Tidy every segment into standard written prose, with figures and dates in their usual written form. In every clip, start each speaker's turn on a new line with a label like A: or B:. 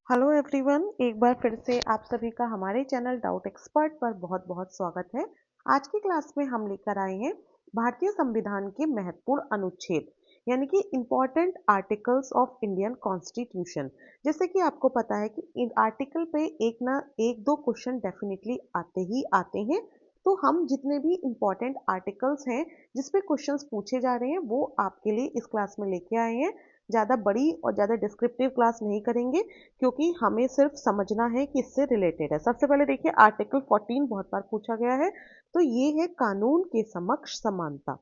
A: Hello everyone, एक बार फिर से आप सभी का हमारे चैनल डाउट एक्सपर्ट पर बहुत बहुत स्वागत है। आज की क्लास में हम लेकर आए हैं भारतीय संविधान के महत्वपूर्ण अनुच्छेद यानी कि important articles of Indian constitution. जैसे कि आपको पता है कि इन आर्टिकल पे एक ना एक दो क्वेश्चन डेफिनेटली आते ही आते हैं। तो हम जितने भी इम्पोर्टेंट आर्टिकल्स हैं जिसपे क्वेश्चंस पूछे जा रहे हैं वो आपके लिए इस क्लास में लेके आए हैं। ज़्यादा बड़ी और ज़्यादा डिस्क्रिप्टिव क्लास नहीं करेंगे क्योंकि हमें सिर्फ समझना है कि इससे रिलेटेड है। सबसे पहले देखिए, आर्टिकल 14 बहुत बार पूछा गया है। तो ये है कानून के समक्ष समानता।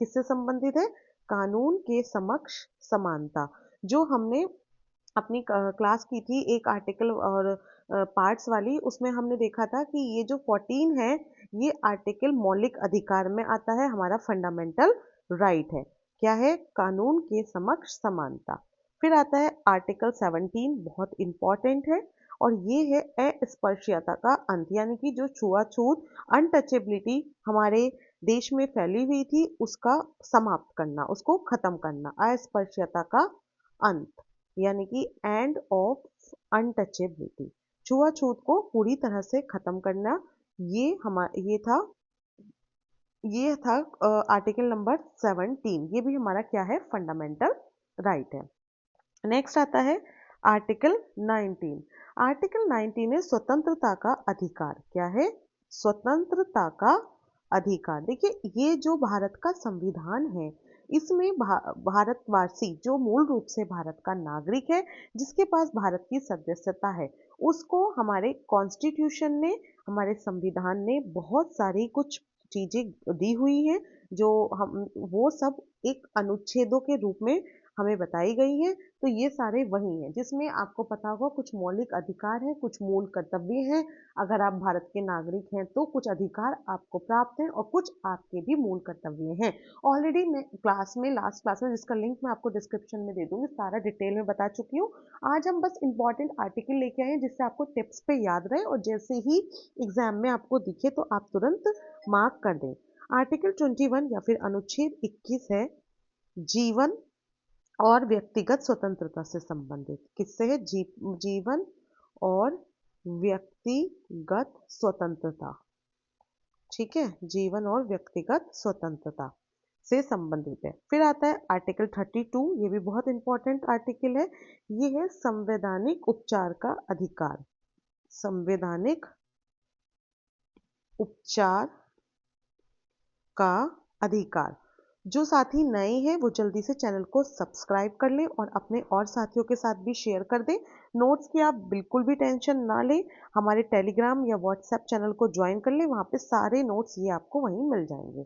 A: किससे संबंधित है? कानून के समक्ष समानता। जो हमने अपनी क्लास की थी एक आर्टिकल और पार्ट्स वाली, उसमें हमने देखा था कि ये जो 14 है ये आर्टिकल मौलिक अधिकार में आता है, हमारा फंडामेंटल राइट है। क्या है? कानून के समक्ष समानता। फिर आता है आर्टिकल 17, बहुत इंपॉर्टेंट है और ये है अस्पृश्यता का अंत, यानी कि जो छुआछूत अनटचेबिलिटी हमारे देश में फैली हुई थी उसका समाप्त करना, उसको खत्म करना, अस्पृश्यता का अंत, यानी कि एंड ऑफ अनटचेबिलिटी, छुआछूत को पूरी तरह से खत्म करना। ये था आर्टिकल नंबर 17। ये भी हमारा क्या है? फंडामेंटल राइट है। नेक्स्ट आता है आर्टिकल 19। आर्टिकल 19 है स्वतंत्रता का अधिकार। क्या है? स्वतंत्रता का अधिकार। देखिए, ये जो भारत का संविधान है इसमें भारतवासी जो मूल रूप से भारत का नागरिक है, जिसके पास भारत की सदस्यता है, उसको हमारे कॉन्स्टिट्यूशन ने, हमारे संविधान ने बहुत सारी कुछ चीजें दी हुई हैं जो हम वो सब एक अनुच्छेदों के रूप में हमें बताई गई है। तो ये सारे वही हैं जिसमें आपको पता होगा कुछ मौलिक अधिकार हैं, कुछ मूल कर्तव्य हैं। अगर आप भारत के नागरिक हैं तो कुछ अधिकार आपको प्राप्त हैं और कुछ आपके भी मूल कर्तव्य हैं। ऑलरेडी मैं क्लास में, लास्ट क्लास में, जिसका लिंक मैं आपको डिस्क्रिप्शन में दे दूंगी, सारा डिटेल में बता चुकी हूँ। आज हम बस इंपॉर्टेंट आर्टिकल लेके आए हैं जिससे आपको टिप्स पे याद रहे और जैसे ही एग्जाम में आपको दिखे तो आप तुरंत मार्क कर दें। आर्टिकल 21 या फिर अनुच्छेद 21 है जीवन और व्यक्तिगत स्वतंत्रता से संबंधित। किससे है? जीवन और व्यक्तिगत स्वतंत्रता। ठीक है, जीवन और व्यक्तिगत स्वतंत्रता से संबंधित है। फिर आता है आर्टिकल 32। ये भी बहुत इंपॉर्टेंट आर्टिकल है। ये है संवैधानिक उपचार का अधिकार। संवैधानिक उपचार का अधिकार। जो साथी नए हैं वो जल्दी से चैनल को सब्सक्राइब कर लें और अपने और साथियों के साथ भी शेयर कर दें। नोट्स की आप बिल्कुल भी टेंशन ना लें, हमारे टेलीग्राम या व्हाट्सएप चैनल को ज्वाइन कर लें, वहाँ पे सारे नोट्स ये आपको वहीं मिल जाएंगे।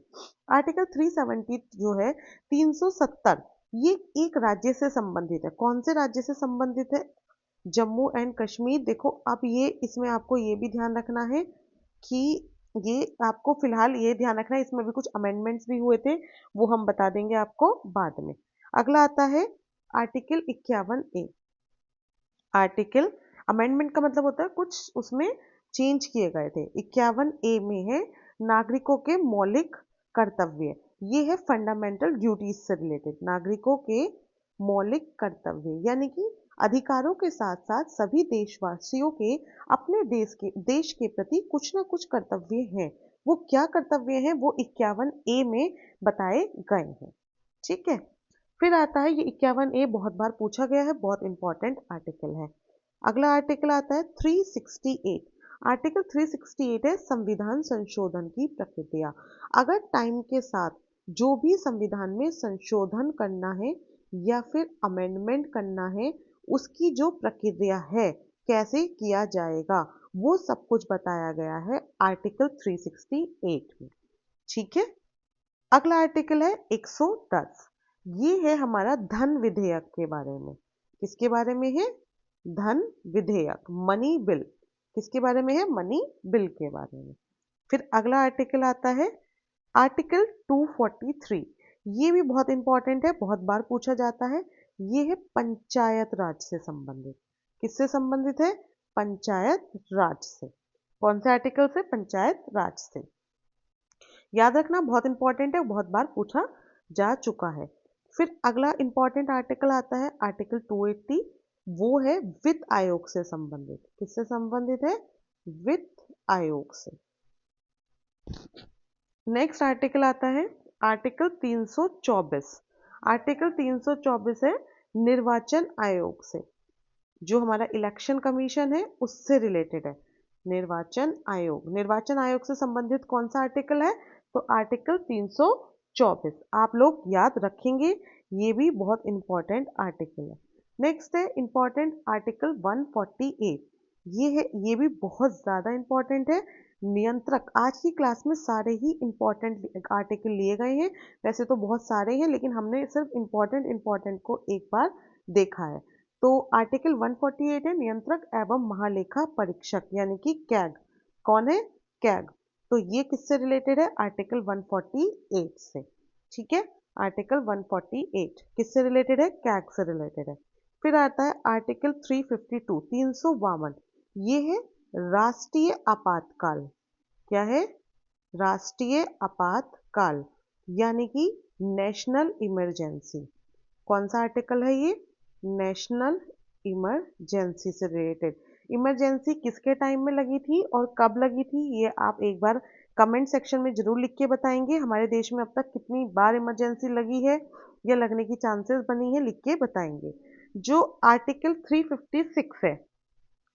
A: आर्टिकल 370 जो है 370, ये एक राज्य से संबंधित है। कौन से राज्य से संबंधित है? जम्मू एंड कश्मीर। देखो, अब ये इसमें आपको ये भी ध्यान रखना है कि ये आपको फिलहाल ये ध्यान रखना है, इसमें भी कुछ अमेंडमेंट्स भी हुए थे, वो हम बता देंगे आपको बाद में। अगला आता है आर्टिकल 51A। आर्टिकल अमेंडमेंट का मतलब होता है कुछ उसमें चेंज किए गए थे। 51A में है नागरिकों के मौलिक कर्तव्य। ये है फंडामेंटल ड्यूटीज से रिलेटेड, नागरिकों के मौलिक कर्तव्य, यानी कि अधिकारों के साथ साथ सभी देशवासियों के अपने देश के प्रति कुछ ना कुछ कर्तव्य हैं। वो क्या कर्तव्य हैं वो 51A में बताए गए हैं। ठीक है। फिर आता है, ये 51A बहुत बार पूछा गया है, बहुत इंपॉर्टेंट आर्टिकल है। अगला आर्टिकल आता है 368। आर्टिकल 368 है संविधान संशोधन की प्रक्रिया। अगर टाइम के साथ जो भी संविधान में संशोधन करना है या फिर अमेंडमेंट करना है, उसकी जो प्रक्रिया है, कैसे किया जाएगा, वो सब कुछ बताया गया है आर्टिकल 368 में। ठीक है। अगला आर्टिकल है 110। ये है हमारा धन विधेयक के बारे में। किसके बारे में है? धन विधेयक, मनी बिल। किसके बारे में है? मनी बिल के बारे में। फिर अगला आर्टिकल आता है आर्टिकल 243। ये भी बहुत इंपॉर्टेंट है, बहुत बार पूछा जाता है। ये है पंचायत राज से संबंधित। किससे संबंधित है? पंचायत राज से। कौन से आर्टिकल से? पंचायत राज से। याद रखना, बहुत इंपॉर्टेंट है, बहुत बार पूछा जा चुका है। फिर अगला इंपॉर्टेंट आर्टिकल आता है आर्टिकल 280। वो है वित्त आयोग से संबंधित। किससे संबंधित है? वित्त आयोग से। नेक्स्ट आर्टिकल आता है आर्टिकल 324। आर्टिकल 324 है निर्वाचन आयोग से, जो हमारा इलेक्शन कमीशन है उससे रिलेटेड है। निर्वाचन आयोग से संबंधित कौन सा आर्टिकल है? तो आर्टिकल 324 आप लोग याद रखेंगे, ये भी बहुत इंपॉर्टेंट आर्टिकल है। नेक्स्ट है इंपॉर्टेंट आर्टिकल 148। ये भी बहुत ज्यादा इंपॉर्टेंट है। नियंत्रक, आज की क्लास में सारे ही इंपॉर्टेंट आर्टिकल लिए गए हैं, वैसे तो बहुत सारे हैं लेकिन हमने सिर्फ इंपॉर्टेंट को एक बार देखा है। तो आर्टिकल 148 है नियंत्रक एवं महालेखा परीक्षक यानी कि कैग। कौन है? कैग। तो ये किससे रिलेटेड है? आर्टिकल 148 से। ठीक है, आर्टिकल 148 किससे रिलेटेड है? कैग से रिलेटेड है। फिर आता है आर्टिकल 352 352। ये है राष्ट्रीय आपातकाल। क्या है? राष्ट्रीय आपातकाल यानी कि नेशनल इमरजेंसी। कौन सा आर्टिकल है ये? नेशनल इमरजेंसी से रिलेटेड। इमरजेंसी किसके टाइम में लगी थी और कब लगी थी, ये आप एक बार कमेंट सेक्शन में जरूर लिख के बताएंगे। हमारे देश में अब तक कितनी बार इमरजेंसी लगी है या लगने की चांसेस बनी है, लिख के बताएंगे। जो आर्टिकल 356 है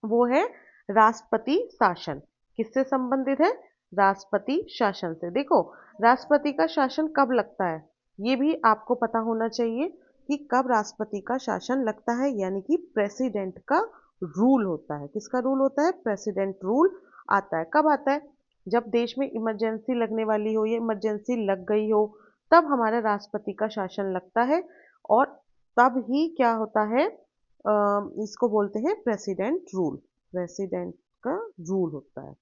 A: वो है राष्ट्रपति शासन। किससे संबंधित है? राष्ट्रपति शासन से। देखो, राष्ट्रपति का शासन कब लगता है ये भी आपको पता होना चाहिए कि कब राष्ट्रपति का शासन लगता है, यानी कि प्रेसिडेंट का रूल होता है। किसका रूल होता है? प्रेसिडेंट रूल आता है। कब आता है? जब देश में इमरजेंसी लगने वाली हो या इमरजेंसी लग गई हो, तब हमारा राष्ट्रपति का शासन लगता है और तब ही क्या होता है, इसको बोलते हैं प्रेसिडेंट रूल। प्रेसिडेंट का रूल होता है।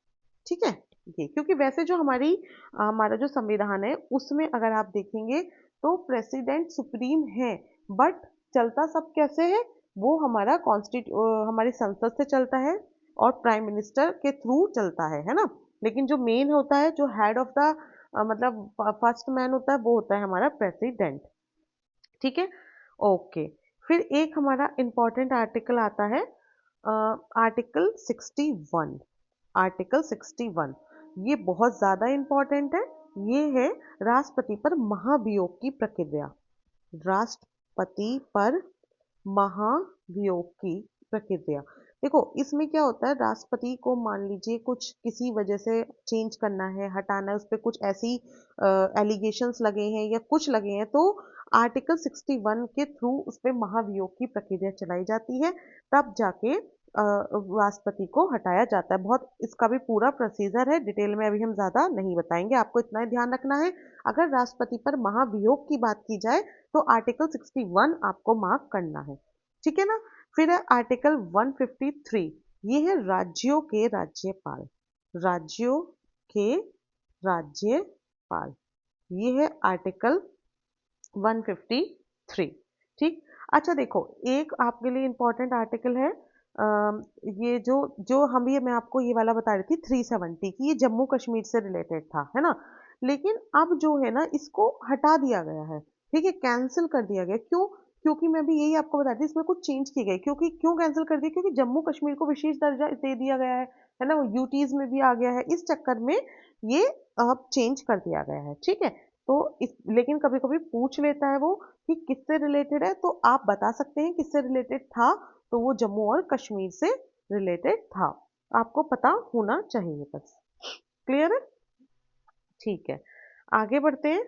A: ठीक है, ये क्योंकि वैसे जो हमारा जो संविधान है उसमें अगर आप देखेंगे तो प्रेसिडेंट सुप्रीम है, बट चलता सब कैसे है? वो हमारी संसद से चलता है और प्राइम मिनिस्टर के थ्रू चलता है ना। लेकिन जो मेन होता है, जो हेड ऑफ द मतलब फर्स्ट मैन होता है, वो होता है हमारा प्रेसिडेंट। ठीक है, ओके। फिर एक हमारा इंपॉर्टेंट आर्टिकल आता है आर्टिकल 61। आर्टिकल 61 ये बहुत ज्यादा इंपॉर्टेंट है। ये है राष्ट्रपति पर महाभियोग की प्रक्रिया। राष्ट्रपति पर महाभियोग की प्रक्रिया। देखो, इसमें क्या होता है, राष्ट्रपति को मान लीजिए कुछ किसी वजह से चेंज करना है, हटाना है, उस पर कुछ ऐसी एलिगेशंस लगे हैं या कुछ लगे हैं, तो आर्टिकल 61 के थ्रू उस पर महाभियोग की प्रक्रिया चलाई जाती है, तब जाके राष्ट्रपति को हटाया जाता है। बहुत इसका भी पूरा प्रोसीजर है, डिटेल में अभी हम ज्यादा नहीं बताएंगे, आपको इतना ही ध्यान रखना है। अगर राष्ट्रपति पर महाभियोग की बात की जाए तो आर्टिकल 61 आपको मार्क करना है। ठीक है ना। फिर है आर्टिकल 153। ये है राज्यों के राज्यपाल। राज्यों के राज्यपाल, ये है आर्टिकल 153। ठीक। अच्छा देखो, एक आपके लिए इंपॉर्टेंट आर्टिकल है, ये जो जो हम ये मैं आपको ये वाला बता रही थी 370 की, ये जम्मू कश्मीर से रिलेटेड था, है ना। लेकिन अब जो है ना, इसको हटा दिया गया है। ठीक है, कैंसिल कर दिया गया। क्यों? क्योंकि मैं भी यही आपको बता दी, इसमें कुछ चेंज की गई। क्योंकि क्यों कैंसिल कर दिया? क्योंकि जम्मू कश्मीर को विशेष दर्जा दे दिया गया है ना, वो यूटीज में भी आ गया है, इस चक्कर में ये अब चेंज कर दिया गया है। ठीक है, तो लेकिन कभी कभी पूछ लेता है वो कि किससे रिलेटेड है, तो आप बता सकते हैं किससे रिलेटेड था। तो वो जम्मू और कश्मीर से रिलेटेड था, आपको पता होना चाहिए बस। क्लियर है? ठीक है, आगे बढ़ते हैं।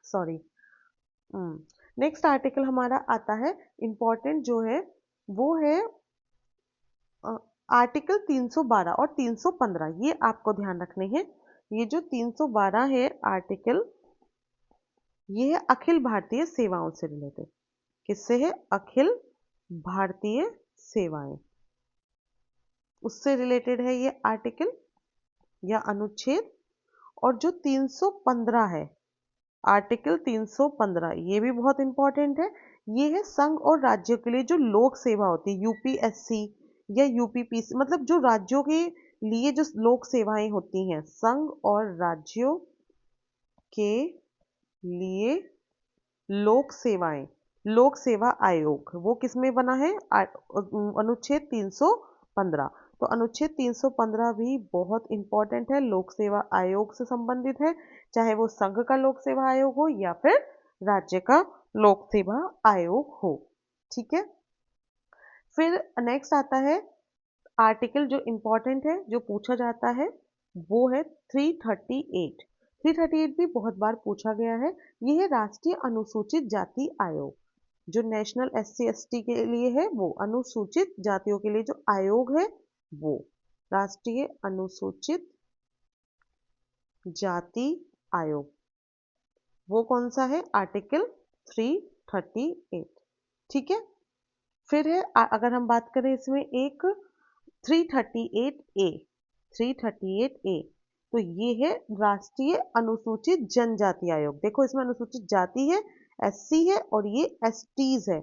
A: सॉरी। नेक्स्ट आर्टिकल हमारा आता है इंपॉर्टेंट जो है, वो है आर्टिकल 312 और 315। ये आपको ध्यान रखने हैं। ये जो 312 है आर्टिकल, ये है अखिल भारतीय सेवाओं से रिलेटेड। किससे है? अखिल भारतीय सेवाएं, उससे रिलेटेड है ये आर्टिकल या अनुच्छेद। और जो 315 है, आर्टिकल 315, ये भी बहुत इंपॉर्टेंट है। ये है संघ और राज्यों के लिए जो लोक सेवा होती है, यूपीएससी या यूपीपीसी, मतलब जो राज्यों के लिए जो लोक सेवाएं होती हैं, संघ और राज्यों के लिए लोक सेवाएं, लोक सेवा आयोग वो किस में बना है? अनुच्छेद 315। तो अनुच्छेद 315 भी बहुत इंपॉर्टेंट है, लोक सेवा आयोग से संबंधित है, चाहे वो संघ का लोक सेवा आयोग हो या फिर राज्य का लोक सेवा आयोग हो। ठीक है, फिर नेक्स्ट आता है आर्टिकल जो इम्पोर्टेंट है, जो पूछा जाता है, वो है 338। 338 भी बहुत बार पूछा गया है। ये है राष्ट्रीय अनुसूचित जाति आयोग, जो नेशनल SC ST के लिए है, वो अनुसूचित जातियों के लिए जो आयोग है, वो राष्ट्रीय अनुसूचित जाति आयोग, वो कौन सा है? आर्टिकल 338। ठीक है, फिर है अगर हम बात करें इसमें एक 338A, 338A, तो ये है राष्ट्रीय अनुसूचित जनजाति आयोग। देखो इसमें अनुसूचित जाति है, SC है और ये STs है।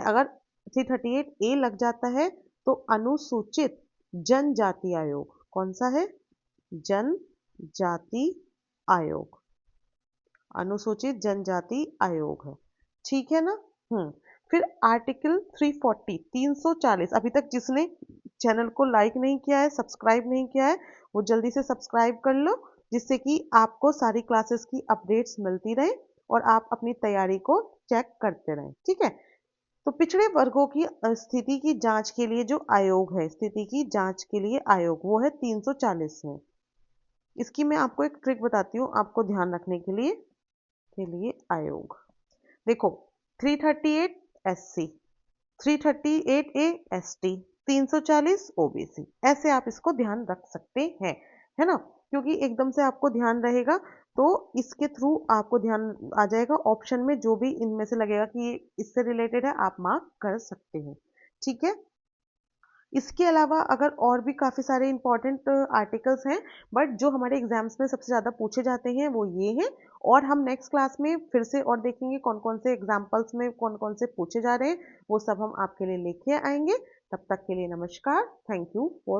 A: अगर 338A लग जाता है तो अनुसूचित जनजाति आयोग कौन सा है? जनजाति आयोग, अनुसूचित जनजाति आयोग है। ठीक है ना? फिर आर्टिकल 340, 340, अभी तक जिसने चैनल को लाइक नहीं किया है, सब्सक्राइब नहीं किया है, वो जल्दी से सब्सक्राइब कर लो, जिससे कि आपको सारी क्लासेस की अपडेट्स मिलती रहे और आप अपनी तैयारी को चेक करते रहें। ठीक है, तो पिछड़े वर्गों की स्थिति की जांच के लिए जो आयोग है, स्थिति की जांच के लिए आयोग, वो है 340 में। इसकी मैं आपको एक ट्रिक बताती हूँ आपको ध्यान रखने के लिए आयोग। देखो 338 SC, 338A ST, 340 OBC, ऐसे आप इसको ध्यान रख सकते हैं, है ना? क्योंकि एकदम से आपको ध्यान रहेगा तो इसके थ्रू आपको ध्यान आ जाएगा, ऑप्शन में जो भी इनमें से लगेगा कि ये इससे रिलेटेड है, आप मार्क कर सकते हैं। ठीक है, इसके अलावा अगर और भी काफ़ी सारे इंपॉर्टेंट आर्टिकल्स हैं, बट जो हमारे एग्जाम्स में सबसे ज़्यादा पूछे जाते हैं वो ये हैं, और हम नेक्स्ट क्लास में फिर से और देखेंगे कौन कौन से एग्जाम्पल्स में कौन कौन से पूछे जा रहे हैं, वो सब हम आपके लिए लेके आएंगे। तब तक के लिए नमस्कार, थैंक यू फॉर